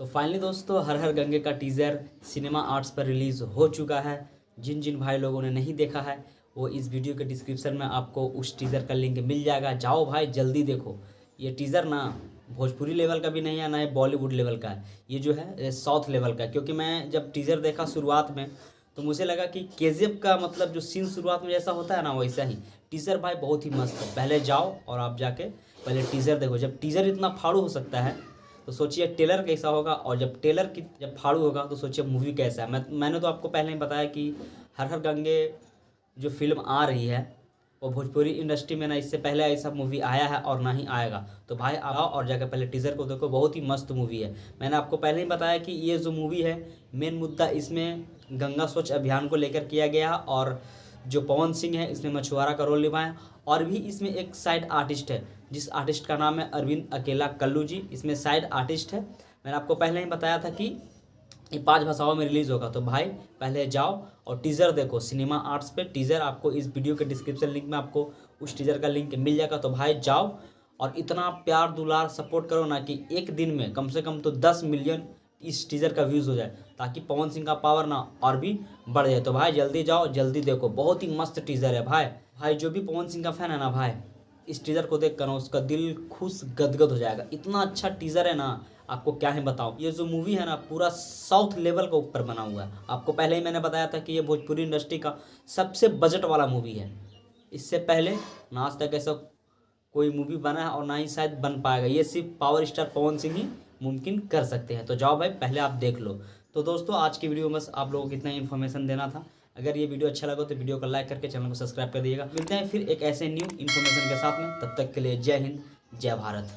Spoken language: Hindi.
तो फाइनली दोस्तों हर हर गंगे का टीज़र सिनेमा आर्ट्स पर रिलीज़ हो चुका है। जिन जिन भाई लोगों ने नहीं देखा है वो इस वीडियो के डिस्क्रिप्शन में आपको उस टीज़र का लिंक मिल जाएगा। जाओ भाई जल्दी देखो। ये टीज़र ना भोजपुरी लेवल का भी नहीं है ना ही बॉलीवुड लेवल का है, ये जो है साउथ लेवल का है। क्योंकि मैं जब टीज़र देखा शुरुआत में तो मुझे लगा कि केजीएफ का मतलब जो सीन शुरुआत में जैसा होता है ना वैसा ही टीज़र भाई बहुत ही मस्त है। पहले जाओ और आप जाके पहले टीज़र देखो। जब टीज़र इतना फाड़ू हो सकता है तो सोचिए टेलर कैसा होगा, और जब टेलर की जब फाड़ू होगा तो सोचिए मूवी कैसा है। मैंने तो आपको पहले ही बताया कि हर हर गंगे जो फिल्म आ रही है वो भोजपुरी इंडस्ट्री में ना इससे पहले ऐसा मूवी आया है और ना ही आएगा। तो भाई आओ और जाकर पहले टीज़र को देखो, बहुत ही मस्त मूवी है। मैंने आपको पहले ही बताया कि ये जो मूवी है मेन मुद्दा इसमें गंगा स्वच्छ अभियान को लेकर किया गया, और जो पवन सिंह है इसमें मछुआरा का रोल निभाएं। और भी इसमें एक साइड आर्टिस्ट है जिस आर्टिस्ट का नाम है अरविंद अकेला कल्लू जी, इसमें साइड आर्टिस्ट है। मैंने आपको पहले ही बताया था कि ये 5 भाषाओं में रिलीज़ होगा। तो भाई पहले जाओ और टीज़र देखो सिनेमा आर्ट्स पे। टीज़र आपको इस वीडियो के डिस्क्रिप्शन लिंक में आपको उस टीज़र का लिंक मिल जाएगा। तो भाई जाओ और इतना प्यार दुलार सपोर्ट करो ना कि एक दिन में कम से कम तो 10 मिलियन इस टीज़र का व्यूज़ हो जाए, ताकि पवन सिंह का पावर ना और भी बढ़ जाए। तो भाई जल्दी जाओ जल्दी देखो, बहुत ही मस्त टीज़र है भाई जो भी पवन सिंह का फ़ैन है ना भाई, इस टीज़र को देख कर ना उसका दिल खुश गदगद हो जाएगा। इतना अच्छा टीज़र है ना, आपको क्या ही बताऊं। ये जो मूवी है ना पूरा साउथ लेवल के ऊपर बना हुआ है। आपको पहले ही मैंने बताया था कि ये भोजपुरी इंडस्ट्री का सबसे बजट वाला मूवी है। इससे पहले ना आज तक ऐसा कोई मूवी बना है और ना ही शायद बन पाएगा। ये सिर्फ पावर स्टार पवन सिंह ही मुमकिन कर सकते हैं। तो जाओ भाई पहले आप देख लो। तो दोस्तों आज की वीडियो में बस आप लोगों को इतना इन्फॉर्मेशन देना था। अगर ये वीडियो अच्छा लगा तो वीडियो को लाइक करके चैनल को सब्सक्राइब कर दीजिएगा। मिलते हैं फिर एक ऐसे न्यू इन्फॉर्मेशन के साथ में, तब तक के लिए जय हिंद जय भारत।